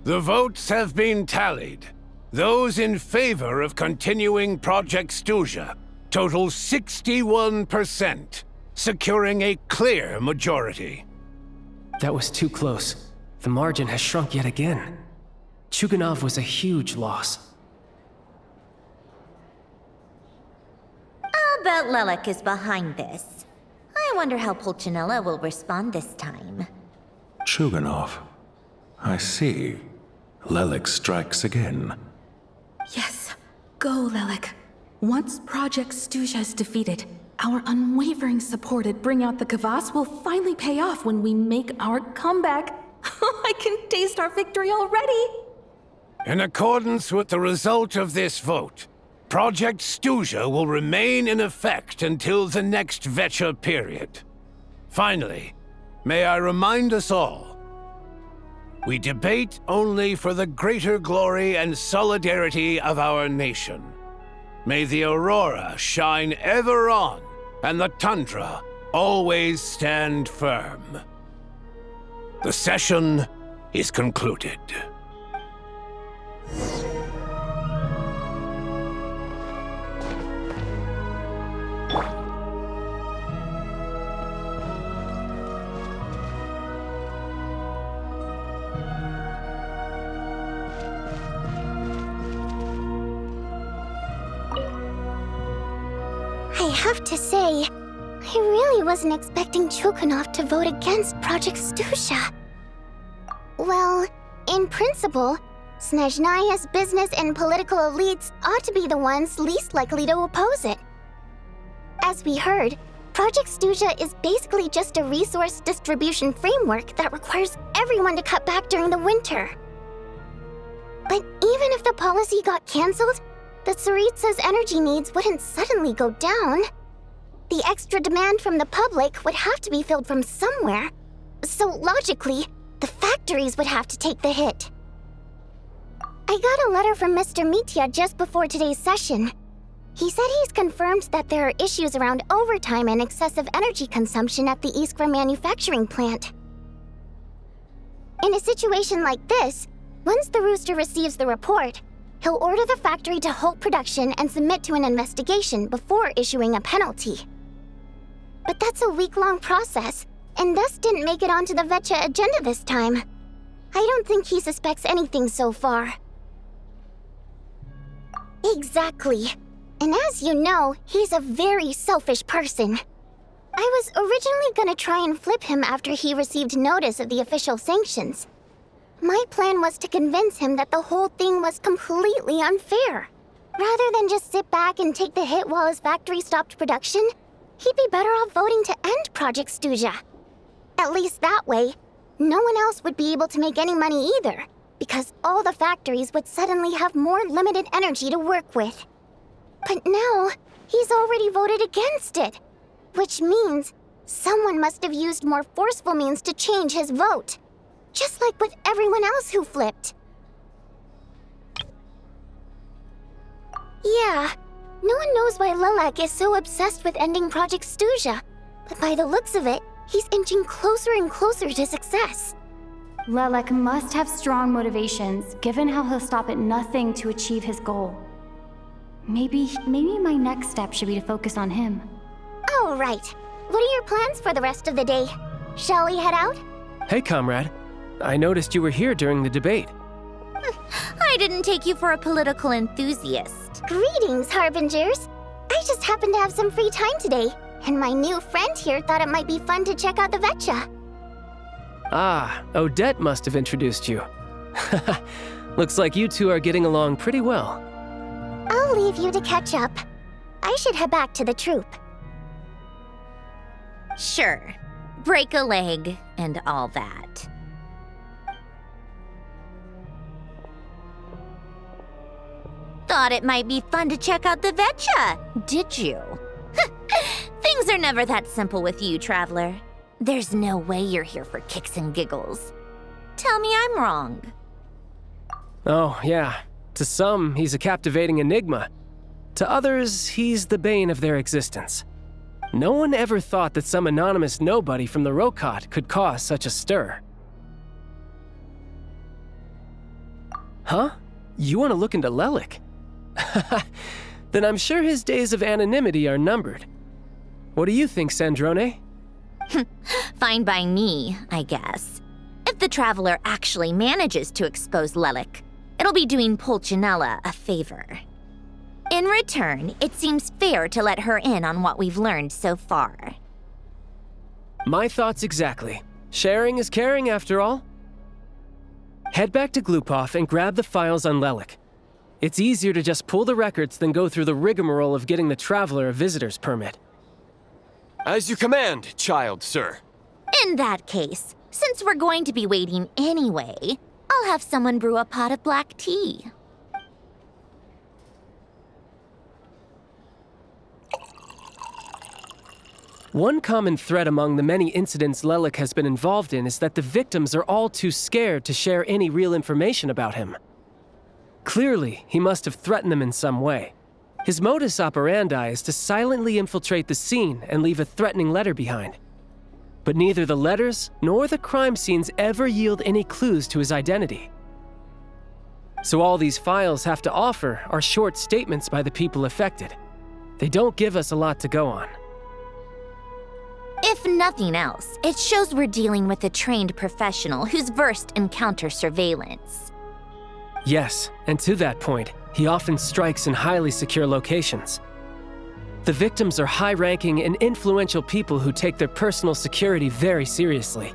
The votes have been tallied. Those in favor of continuing Project Stuja total 61%, securing a clear majority. That was too close. The margin has shrunk yet again. Chuganov was a huge loss. I'll bet Lelek is behind this. I wonder how Pulcinella will respond this time. Chuganov. I see. Lelek strikes again. Yes, go, Lelek. Once Project Stuja is defeated, our unwavering support at Bring Out the Kvass will finally pay off when we make our comeback. I can taste our victory already! In accordance with the result of this vote, Project Stuja will remain in effect until the next Vecha period. Finally, may I remind us all, we debate only for the greater glory and solidarity of our nation. May the aurora shine ever on, and the tundra always stand firm. The session is concluded. have to say, I really wasn't expecting Chukhanov to vote against Project Stusha. Well, in principle, Snezhnaya's business and political elites ought to be the ones least likely to oppose it. As we heard, Project Stusha is basically just a resource distribution framework that requires everyone to cut back during the winter. But even if the policy got cancelled, the Tsaritsa's energy needs wouldn't suddenly go down. The extra demand from the public would have to be filled from somewhere. So logically, the factories would have to take the hit. I got a letter from Mr. Mitya just before today's session. He said he's confirmed that there are issues around overtime and excessive energy consumption at the Iskra manufacturing plant. In a situation like this, once the Rooster receives the report, he'll order the factory to halt production and submit to an investigation before issuing a penalty. But that's a week-long process, and thus didn't make it onto the Vetcha agenda this time. I don't think he suspects anything so far. Exactly. And as you know, he's a very selfish person. I was originally gonna try and flip him after he received notice of the official sanctions. My plan was to convince him that the whole thing was completely unfair. Rather than just sit back and take the hit while his factory stopped production, he'd be better off voting to end Project Stusha. At least that way, no one else would be able to make any money either, because all the factories would suddenly have more limited energy to work with. But now, he's already voted against it, which means someone must have used more forceful means to change his vote, just like with everyone else who flipped. Yeah, no one knows why Lilac is so obsessed with ending Project Stusha, but by the looks of it, he's inching closer and closer to success. Lilac must have strong motivations, given how he'll stop at nothing to achieve his goal. Maybe my next step should be to focus on him. Oh, right. What are your plans for the rest of the day? Shall we head out? Hey, comrade. I noticed you were here during the debate. I didn't take you for a political enthusiast. Greetings, Harbingers. I just happened to have some free time today, and my new friend here thought it might be fun to check out the Vetcha. Ah, Odette must have introduced you. Looks like you two are getting along pretty well. I'll leave you to catch up. I should head back to the troop. Sure. Break a leg and all that. Thought it might be fun to check out the Vetcha, did you? Things are never that simple with you, Traveler. There's no way you're here for kicks and giggles. Tell me I'm wrong. Oh, yeah. To some, he's a captivating enigma. To others, he's the bane of their existence. No one ever thought that some anonymous nobody from the Rokot could cause such a stir. Huh? You want to look into Lelik? Then I'm sure his days of anonymity are numbered. What do you think, Sandrone? Fine by me, I guess. If the Traveler actually manages to expose Lelik, it'll be doing Pulcinella a favor. In return, it seems fair to let her in on what we've learned so far. My thoughts exactly. Sharing is caring, after all. Head back to Glupov and grab the files on Lelik. It's easier to just pull the records than go through the rigmarole of getting the Traveler a visitor's permit. As you command, child, sir. In that case, since we're going to be waiting anyway, I'll have someone brew a pot of black tea. One common thread among the many incidents Lelik has been involved in is that the victims are all too scared to share any real information about him. Clearly, he must have threatened them in some way. His modus operandi is to silently infiltrate the scene and leave a threatening letter behind. But neither the letters nor the crime scenes ever yield any clues to his identity. So all these files have to offer are short statements by the people affected. They don't give us a lot to go on. If nothing else, it shows we're dealing with a trained professional who's versed in counter-surveillance. Yes, and to that point, he often strikes in highly secure locations. The victims are high-ranking and influential people who take their personal security very seriously.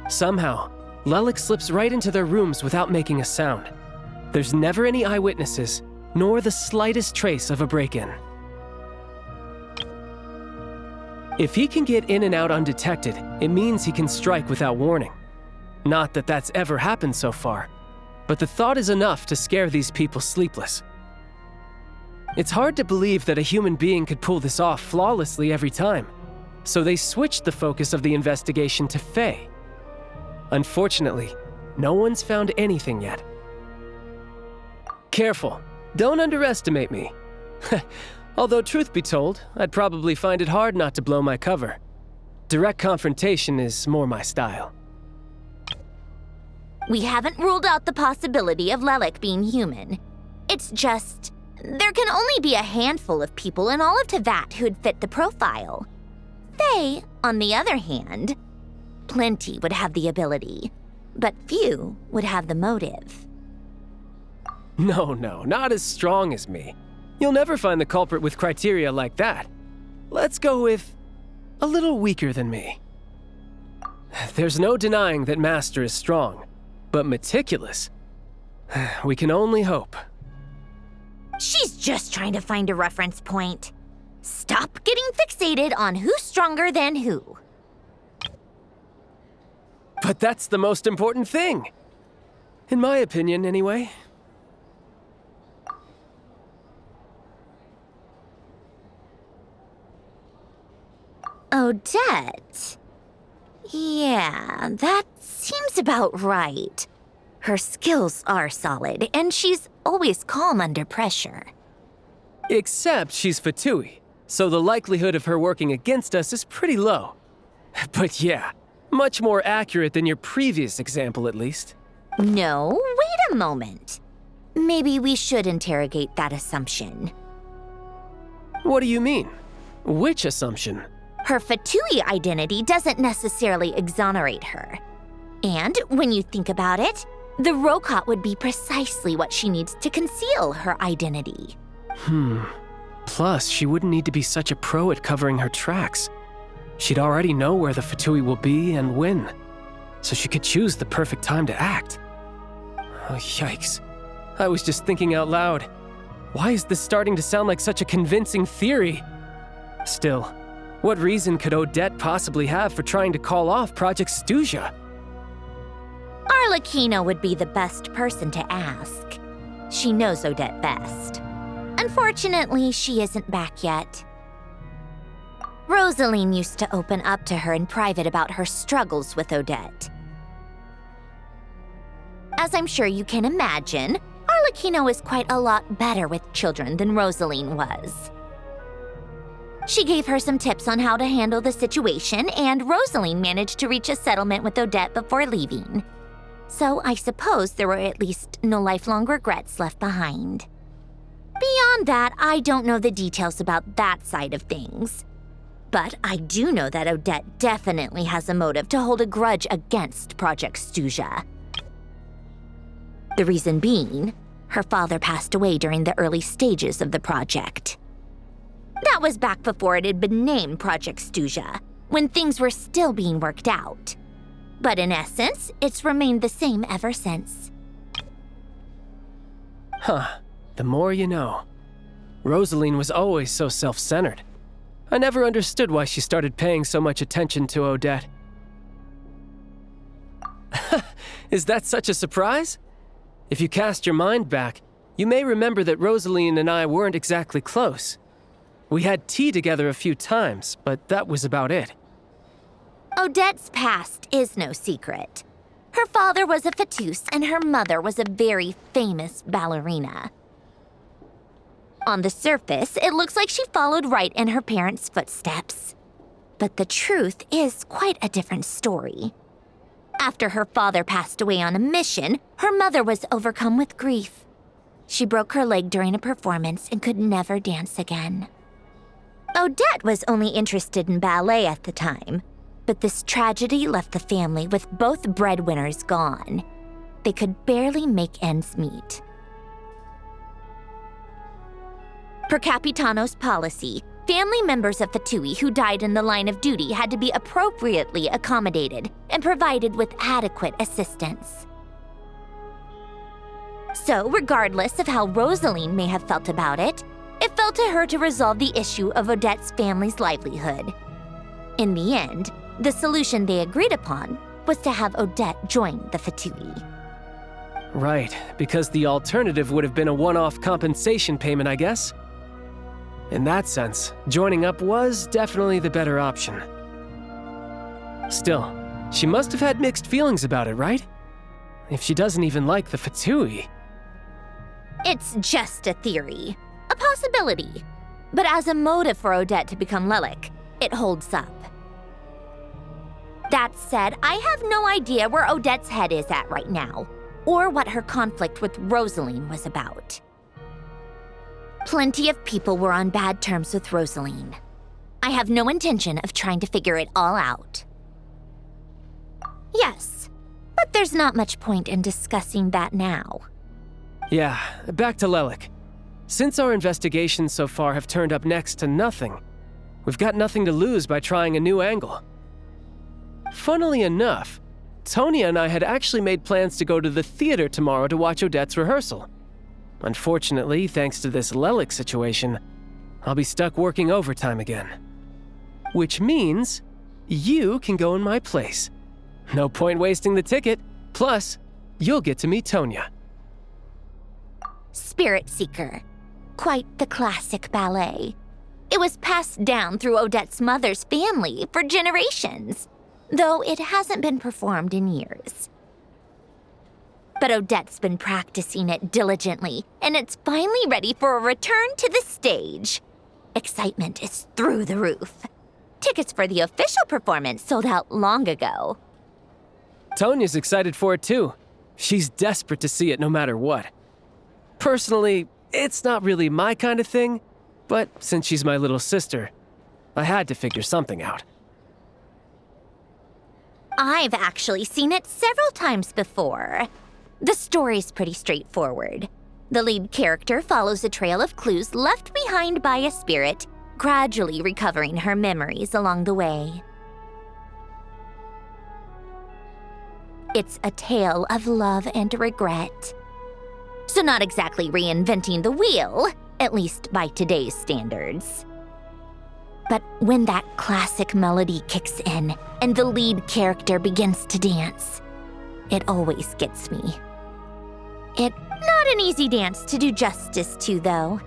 Somehow, Lelik slips right into their rooms without making a sound. There's never any eyewitnesses, nor the slightest trace of a break-in. If he can get in and out undetected, it means he can strike without warning. Not that that's ever happened so far, but the thought is enough to scare these people sleepless. It's hard to believe that a human being could pull this off flawlessly every time, so they switched the focus of the investigation to Faye. Unfortunately, no one's found anything yet. Careful, don't underestimate me. Although truth be told, I'd probably find it hard not to blow my cover. Direct confrontation is more my style. We haven't ruled out the possibility of Lelik being human. It's just, there can only be a handful of people in all of Teyvat who'd fit the profile. Faye, on the other hand, plenty would have the ability, but few would have the motive. No, not as strong as me. You'll never find the culprit with criteria like that. Let's go with a little weaker than me. There's no denying that Master is strong, but meticulous. We can only hope. She's just trying to find a reference point. Stop getting fixated on who's stronger than who. But that's the most important thing. In my opinion, anyway. Odette? Yeah, that seems about right. Her skills are solid, and she's always calm under pressure. Except she's Fatui, so the likelihood of her working against us is pretty low. But yeah, much more accurate than your previous example, at least. No, wait a moment. Maybe we should interrogate that assumption. What do you mean? Which assumption? Her Fatui identity doesn't necessarily exonerate her. And when you think about it, the Rokot would be precisely what she needs to conceal her identity. Plus, she wouldn't need to be such a pro at covering her tracks. She'd already know where the Fatui will be and when, so she could choose the perfect time to act. Oh, yikes. I was just thinking out loud. Why is this starting to sound like such a convincing theory? Still, what reason could Odette possibly have for trying to call off Project Stuzha? Arlecchino would be the best person to ask. She knows Odette best. Unfortunately, she isn't back yet. Rosaline used to open up to her in private about her struggles with Odette. As I'm sure you can imagine, Arlecchino is quite a lot better with children than Rosaline was. She gave her some tips on how to handle the situation, and Rosaline managed to reach a settlement with Odette before leaving. So I suppose there were at least no lifelong regrets left behind. Beyond that, I don't know the details about that side of things. But I do know that Odette definitely has a motive to hold a grudge against Project Stuzha. The reason being, her father passed away during the early stages of the project. That was back before it had been named Project Stuzha, when things were still being worked out. But in essence, it's remained the same ever since. The more you know. Rosaline was always so self-centered. I never understood why she started paying so much attention to Odette. Is that such a surprise? If you cast your mind back, you may remember that Rosaline and I weren't exactly close. We had tea together a few times, but that was about it. Odette's past is no secret. Her father was a fatus and her mother was a very famous ballerina. On the surface, it looks like she followed right in her parents' footsteps. But the truth is quite a different story. After her father passed away on a mission, her mother was overcome with grief. She broke her leg during a performance and could never dance again. Odette was only interested in ballet at the time, but this tragedy left the family with both breadwinners gone. They could barely make ends meet. Per Capitano's policy, family members of Fatui who died in the line of duty had to be appropriately accommodated and provided with adequate assistance. So, regardless of how Rosaline may have felt about it, it fell to her to resolve the issue of Odette's family's livelihood. In the end, the solution they agreed upon was to have Odette join the Fatui. Right, because the alternative would have been a one-off compensation payment, I guess. In that sense, joining up was definitely the better option. Still, she must have had mixed feelings about it, right? If she doesn't even like the Fatui. It's just a theory, a possibility. But as a motive for Odette to become Lelik, it holds up. That said, I have no idea where Odette's head is at right now, or what her conflict with Rosaline was about. Plenty of people were on bad terms with Rosaline. I have no intention of trying to figure it all out. Yes, but there's not much point in discussing that now. Yeah, back to Lelik. Since our investigations so far have turned up next to nothing, we've got nothing to lose by trying a new angle. Funnily enough, Tonya and I had actually made plans to go to the theater tomorrow to watch Odette's rehearsal. Unfortunately, thanks to this Lelik situation, I'll be stuck working overtime again. Which means you can go in my place. No point wasting the ticket, plus you'll get to meet Tonya. Spirit Seeker. Quite the classic ballet. It was passed down through Odette's mother's family for generations, though it hasn't been performed in years. But Odette's been practicing it diligently, and it's finally ready for a return to the stage. Excitement is through the roof. Tickets for the official performance sold out long ago. Tonya's excited for it too. She's desperate to see it no matter what. Personally, it's not really my kind of thing, but since she's my little sister, I had to figure something out. I've actually seen it several times before. The story's pretty straightforward. The lead character follows a trail of clues left behind by a spirit, gradually recovering her memories along the way. It's a tale of love and regret. So not exactly reinventing the wheel, at least by today's standards. But when that classic melody kicks in and the lead character begins to dance, it always gets me. It's not an easy dance to do justice to, though.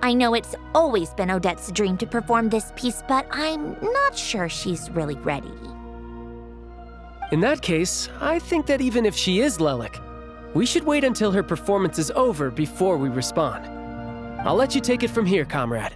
I know it's always been Odette's dream to perform this piece, but I'm not sure she's really ready. In that case, I think that even if she is Lelik, we should wait until her performance is over before we respond. I'll let you take it from here, comrade.